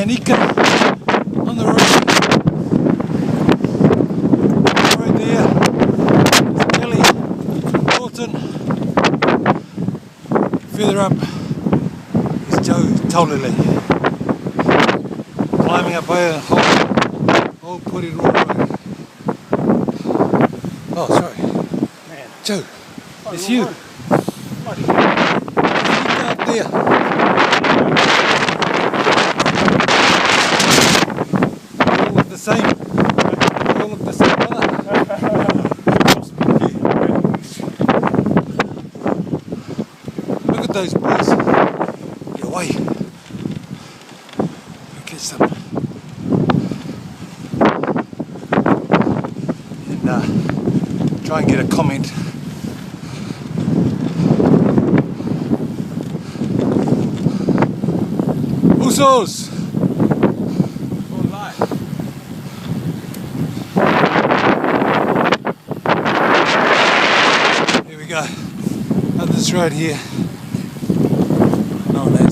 man Ie'u on the road. Right there is Kelly, Dalton. Further up is Taufale. Climbing up Old Porirua Road. Oh, sorry. Man. Joe, it's you. Bloody Up there. They all look the same. They all look the same colour. Look at those boys. Get away. Go catch them. And try and get a comment. Usos! Here we go. On this road here, known as